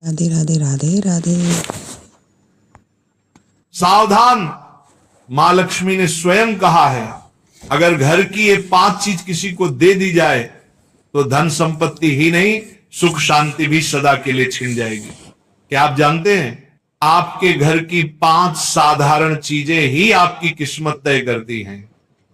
राधे राधे राधे राधे। सावधान, मां लक्ष्मी ने स्वयं कहा है, अगर घर की ये 5 चीज किसी को दे दी जाए तो धन संपत्ति ही नहीं, सुख शांति भी सदा के लिए छिन जाएगी। क्या आप जानते हैं, आपके घर की 5 साधारण चीजें ही आपकी किस्मत तय करती हैं।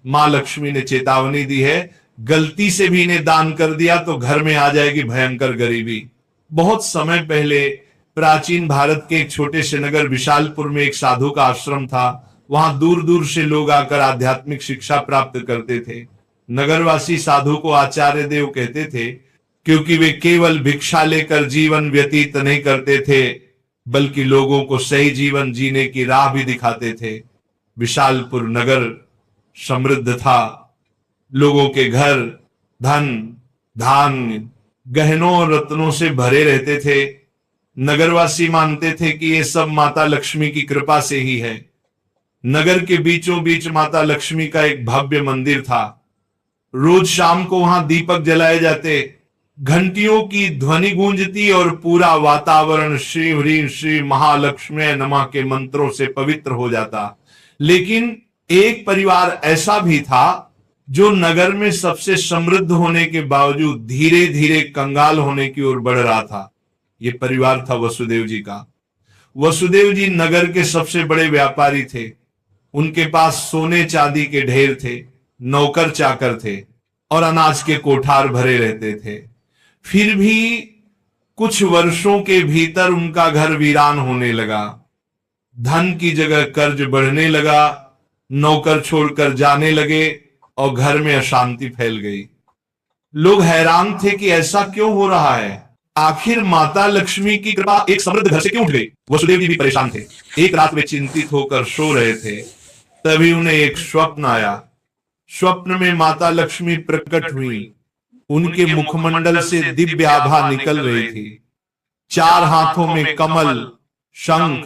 मां लक्ष्मी ने चेतावनी दी है, गलती से भी इन्हें दान कर दिया तो घर में आ जाएगी भयंकर गरीबी। बहुत समय पहले प्राचीन भारत के एक छोटे से नगर विशालपुर में एक साधु का आश्रम था। वहां दूर दूर से लोग आकर आध्यात्मिक शिक्षा प्राप्त करते थे। नगरवासी साधु को आचार्य देव कहते थे, क्योंकि वे केवल भिक्षा लेकर जीवन व्यतीत नहीं करते थे, बल्कि लोगों को सही जीवन जीने की राह भी दिखाते थे। विशालपुर नगर समृद्ध था, लोगों के घर धन धान्य गहनों और रत्नों से भरे रहते थे। नगरवासी मानते थे कि ये सब माता लक्ष्मी की कृपा से ही है। नगर के बीचों बीच माता लक्ष्मी का एक भव्य मंदिर था। रोज शाम को वहां दीपक जलाए जाते, घंटियों की ध्वनि गूंजती और पूरा वातावरण श्री ह्रीं श्री महालक्ष्मी नमः के मंत्रों से पवित्र हो जाता। लेकिन एक परिवार ऐसा भी था जो नगर में सबसे समृद्ध होने के बावजूद धीरे धीरे कंगाल होने की ओर बढ़ रहा था। यह परिवार था वसुदेव जी का। वसुदेव जी नगर के सबसे बड़े व्यापारी थे। उनके पास सोने चांदी के ढेर थे, नौकर चाकर थे और अनाज के कोठार भरे रहते थे। फिर भी कुछ वर्षों के भीतर उनका घर वीरान होने लगा। धन की जगह कर्ज बढ़ने लगा, नौकर छोड़कर जाने लगे और घर में अशांति फैल गई। लोग हैरान थे कि ऐसा क्यों हो रहा है, आखिर माता लक्ष्मी की कृपा एक समृद्ध घर से क्यों उठ गई। वसुदेव जी भी परेशान थे। एक रात वे चिंतित होकर सो रहे थे, तभी उन्हें एक स्वप्न आया। स्वप्न में माता लक्ष्मी प्रकट हुई। उनके मुखमंडल से दिव्य आभा निकल रही थी। 4 हाथों में कमल, शंख,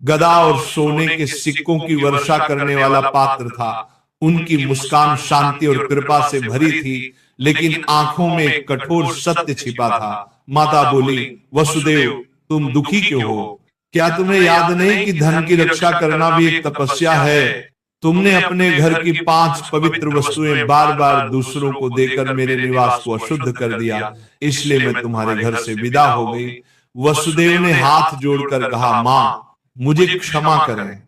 गदा और सोने के सिक्कों की वर्षा करने वाला पात्र था। उनकी मुस्कान शांति और कृपा से भरी थी, लेकिन आंखों में कठोर सत्य छिपा था। माता बोली, वसुदेव तुम दुखी क्यों हो? क्या तुम्हें याद नहीं कि धन की रक्षा करना भी एक तपस्या है? तुमने अपने घर की 5 पवित्र वस्तुएं बार बार दूसरों को देकर मेरे निवास को अशुद्ध कर दिया, इसलिए मैं तुम्हारे घर से विदा हो गई। वसुदेव ने हाथ जोड़कर कहा, मां मुझे क्षमा करें,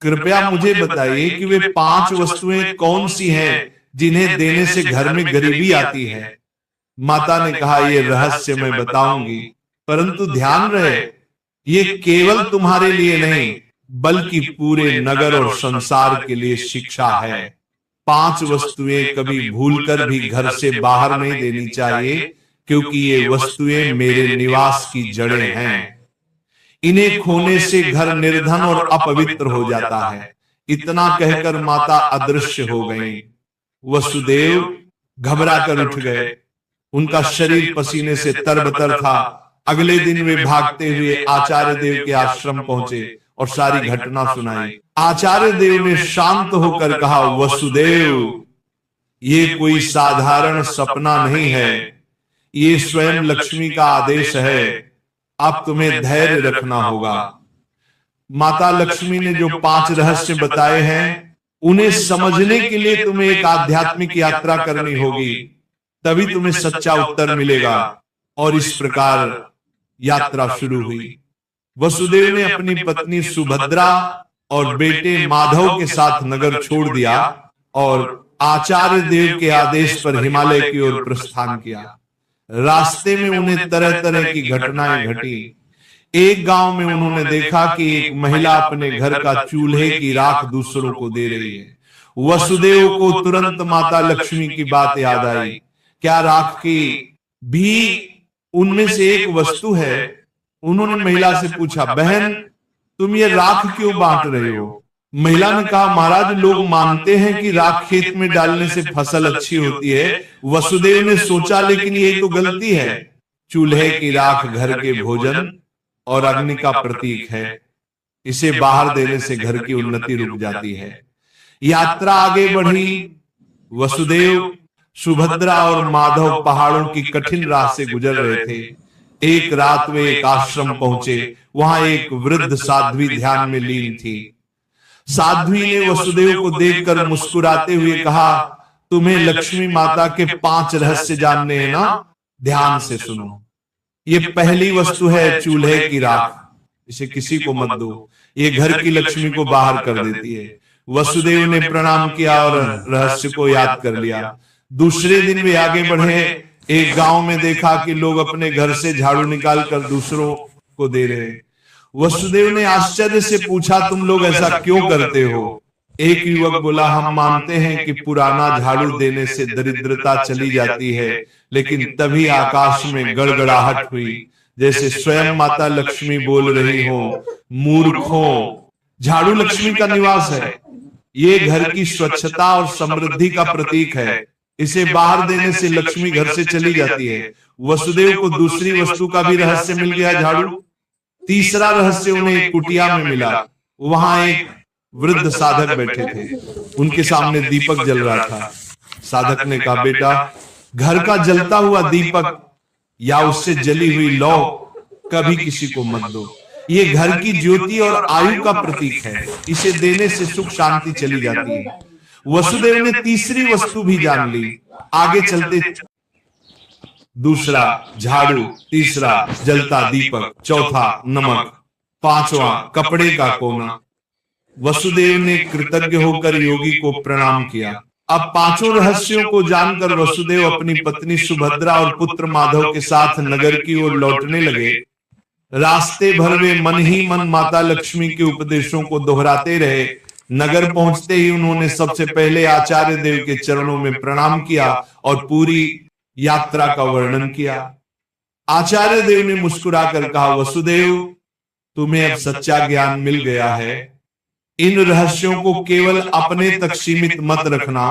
कृपया मुझे बताइए कि वे 5 वस्तुएं कौन सी हैं जिन्हें देने से घर में गरीबी आती है। माता ने कहा, यह रहस्य मैं बताऊंगी, परंतु ध्यान रहे ये केवल तुम्हारे लिए नहीं बल्कि पूरे नगर और संसार के लिए शिक्षा है। 5 वस्तुएं कभी भूलकर भी घर से बाहर नहीं देनी चाहिए, क्योंकि ये वस्तुएं मेरे निवास की जड़ें हैं। इन्हें खोने से घर निर्धन और अपवित्र हो जाता है। इतना कहकर माता अदृश्य हो गई। वसुदेव घबराकर उठ गए। उनका शरीर पसीने से तरबतर था। अगले दिन वे भागते हुए आचार्य देव के आश्रम पहुंचे और सारी घटना सुनाई। आचार्य देव ने शांत होकर कहा, वसुदेव ये कोई साधारण सपना नहीं है, ये स्वयं लक्ष्मी का आदेश है। अब तुम्हें धैर्य रखना होगा। माता लक्ष्मी ने जो 5 रहस्य बताए हैं उन्हें समझने के लिए तुम्हें एक आध्यात्मिक यात्रा करनी होगी, तभी तुम्हें सच्चा उत्तर मिलेगा। और इस प्रकार यात्रा शुरू हुई। वसुदेव ने अपनी पत्नी सुभद्रा और बेटे माधव के साथ नगर छोड़ दिया और आचार्य देव के आदेश पर हिमालय की ओर प्रस्थान किया। रास्ते में उन्हें तरह तरह की घटनाएं घटी। एक गांव में उन्होंने देखा कि एक महिला अपने घर का चूल्हे की राख दूसरों को दे रही है। वसुदेव को तुरंत माता लक्ष्मी की बात याद आई। क्या राख की भी उनमें से एक वस्तु है? उन्होंने महिला से पूछा, बहन तुम ये राख क्यों बांट रहे हो? महिला ने कहा, महाराज लोग मानते हैं कि राख खेत में डालने से फसल अच्छी होती है। वसुदेव ने सोचा, लेकिन ये तो गलती है। चूल्हे की राख घर के भोजन और अग्नि का प्रतीक है, इसे बाहर देने से घर की उन्नति रुक जाती है। यात्रा आगे बढ़ी। वसुदेव, सुभद्रा और माधव पहाड़ों की कठिन राह से गुजर रहे थे। एक रात वे एक आश्रम पहुंचे। वहां एक वृद्ध साध्वी ध्यान में लीन थी। साध्वी ने वसुदेव को देखकर मुस्कुराते हुए कहा, तुम्हें लक्ष्मी माता के 5 रहस्य जानने हैं ना? ध्यान से सुनो। ये पहली वस्तु है चूल्हे की राख, इसे किसी को मत दो, ये घर की लक्ष्मी को बाहर कर देती है। वसुदेव ने प्रणाम किया और रहस्य को याद कर लिया। दूसरे दिन वे आगे बढ़े। एक गांव में देखा कि लोग अपने घर से झाड़ू निकालकर दूसरों को दे रहे। वसुदेव ने आश्चर्य से पूछा, तुम लोग ऐसा क्यों करते हो? एक युवक बोला, हम मानते हैं कि पुराना झाड़ू देने से दरिद्रता चली जाती है। लेकिन तभी आकाश में गड़गड़ाहट हुई, जैसे स्वयं माता लक्ष्मी बोल रही हो, मूर्खों, झाड़ू लक्ष्मी का निवास है। ये घर की स्वच्छता और समृद्धि का प्रतीक है। इसे बाहर देने से लक्ष्मी घर से चली जाती है। वसुदेव को दूसरी वस्तु का भी रहस्य मिल गया, झाड़ू। तीसरा रहस्य उन्हें एक कुटिया में मिला। वहां एक वृद्ध साधक बैठे थे। उनके सामने दीपक जल रहा था। साधक ने कहा, बेटा, घर का जलता हुआ दीपक या उससे जली हुई लौ कभी किसी को मत दो। ये घर की ज्योति और आयु का प्रतीक है। इसे देने से सुख शांति चली जाती है। वसुदेव ने तीसरी वस्तु भी जान ली। आगे चलते दूसरा झाड़ू, तीसरा जलता दीपक, चौथा नमक, पांचवा कपड़े का कोना। वसुदेव ने कृतज्ञ होकर योगी को प्रणाम किया। अब 5 रहस्यों को जानकर वसुदेव अपनी पत्नी सुभद्रा और पुत्र माधव के साथ नगर की ओर लौटने लगे। रास्ते भर वे मन ही मन माता लक्ष्मी के उपदेशों को दोहराते रहे। नगर पहुंचते ही उन्होंने सबसे पहले आचार्य देव के चरणों में प्रणाम किया और पूरी यात्रा का वर्णन किया। आचार्य देव ने मुस्कुराकर कहा, वसुदेव, तुम्हें अब सच्चा ज्ञान मिल गया है। इन रहस्यों को केवल अपने तक सीमित मत रखना,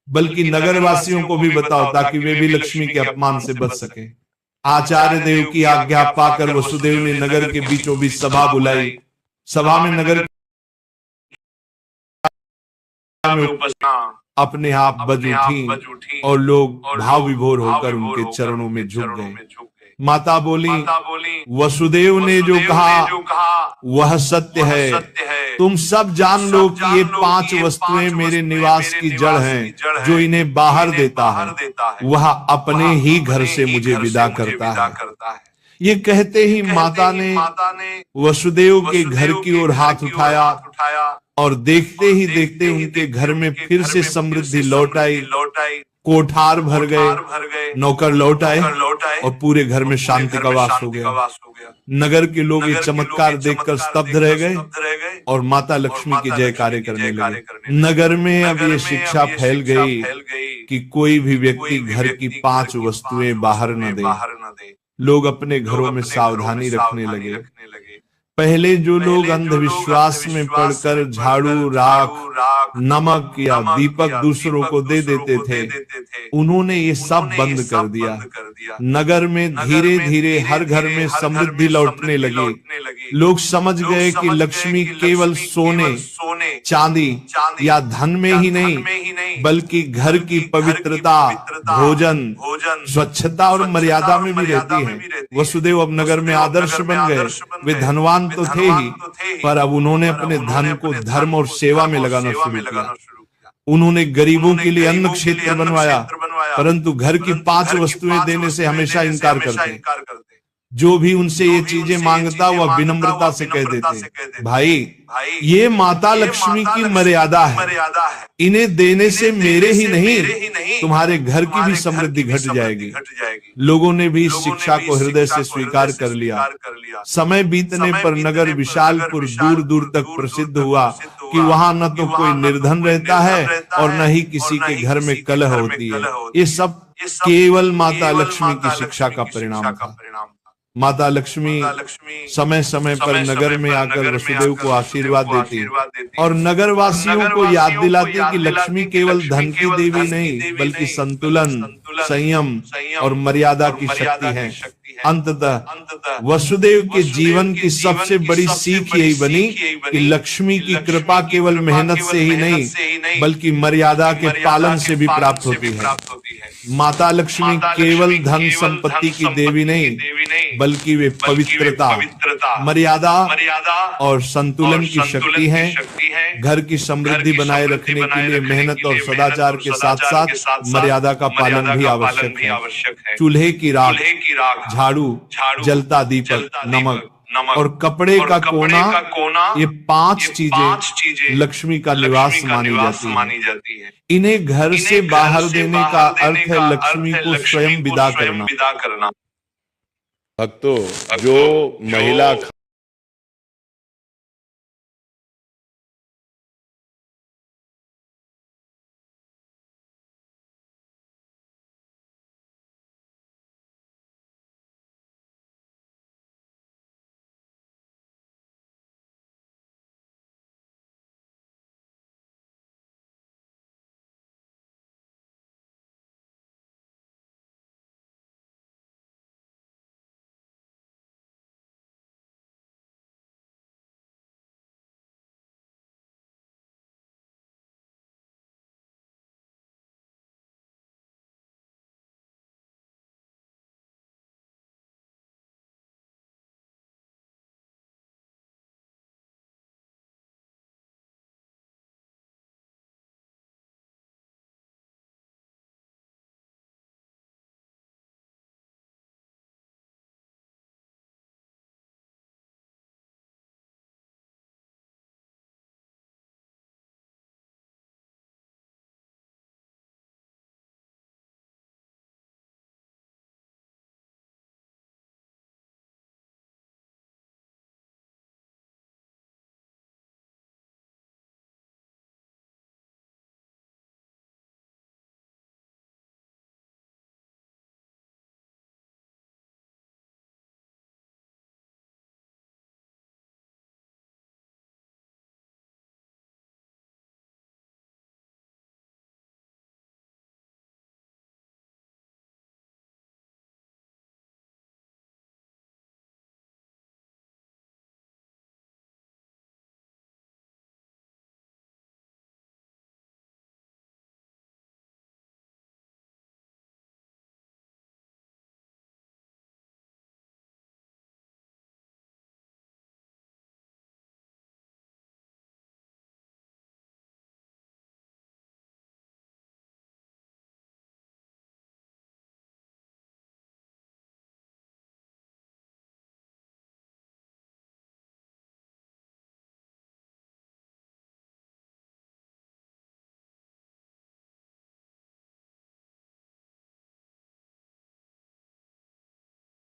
बल्कि नगरवासियों को भी बताओ, ताकि वे भी लक्ष्मी के अपमान से बच सके। आचार्य देव की आज्ञा पाकर वसुदेव ने नगर के बीचों बीच सभा बुलाई। सभा में नगर में अपने आप बज उठी और लोग भाव विभोर होकर उनके चरणों में झुक गए। माता बोली, वसुदेव ने जो कहा वह सत्य है। तुम सब जान लो कि ये 5 वस्तुएं मेरे निवास की जड़ हैं। जो इन्हें बाहर देता है वह अपने ही घर से मुझे विदा करता है। ये कहते ही माता ने वसुदेव के घर की ओर हाथ उठाया और देखते ही देखते उनके घर में फिर से समृद्धि लौट आई। कोठार भर गए, नौकर लौट आए और पूरे घर में शांति का वास हो गया। नगर के लोग ये चमत्कार देखकर स्तब्ध रह गए और माता लक्ष्मी की जयकारे करने लगे। नगर में अब ये शिक्षा फैल गई कि कोई भी व्यक्ति घर की 5 वस्तुएं बाहर न दे। लोग अपने घरों में सावधानी रखने लगे। पहले जो लोग अंधविश्वास में पड़कर झाड़ू, राख, नमक या दीपक दूसरों को दे देते थे, उन्होंने ये सब बंद कर दिया। नगर में धीरे धीरे हर घर में समृद्धि लौटने लगी। लोग समझ गए कि लक्ष्मी केवल सोने, चांदी या धन में ही नहीं, बल्कि घर की पवित्रता, भोजन, स्वच्छता और मर्यादा में भी रहती है। वसुदेव अब नगर में आदर्श बन गए। वे धनवान तो थे ही, पर अब उन्होंने अपने धन को धर्म और सेवा में लगाना शुरू किया। उन्होंने गरीबों के लिए अन्न क्षेत्र बनवाया, परंतु घर की 5 वस्तुएं देने से हमेशा इनकार करते। जो भी उनसे ये चीजें मांगता वह विनम्रता से कह देते, भाई ये माता लक्ष्मी की मर्यादा है, इन्हें देने से मेरे ही नहीं तुम्हारे घर की भी समृद्धि घट जाएगी। लोगों ने भी इस शिक्षा को हृदय से स्वीकार कर लिया। समय बीतने पर नगर विशालपुर दूर दूर तक प्रसिद्ध हुआ कि वहां न तो कोई निर्धन रहता है और न ही किसी के घर में कलह होती है। ये सब केवल माता लक्ष्मी की शिक्षा का परिणाम था। माता लक्ष्मी समय समय पर नगर में आकर वसुदेव को आशीर्वाद देती और नगर वासियों को याद दिलाती कि लक्ष्मी केवल धन की देवी नहीं, बल्कि संतुलन, संयम और मर्यादा की शक्ति है। अंततः वसुदेव के जीवन की सबसे बड़ी सीख यही बनी कि लक्ष्मी की कृपा केवल मेहनत से ही नहीं बल्कि मर्यादा के पालन से भी प्राप्त होती है। माता लक्ष्मी केवल धन संपत्ति की देवी नहीं बल्कि वे पवित्रता, मर्यादा और संतुलन की शक्ति है। घर की समृद्धि बनाए रखने के लिए मेहनत और सदाचार के साथ साथ मर्यादा का पालन भी आवश्यक है। चूल्हे की राख, झाड़ू, जलता दीपक, नमक और कपड़े का कोना, ये 5 चीजें लक्ष्मी का निवास मानी जाती है। इन्हें घर से बाहर देने का अर्थ है लक्ष्मी को स्वयं विदा करना। भक्तों, जो महिला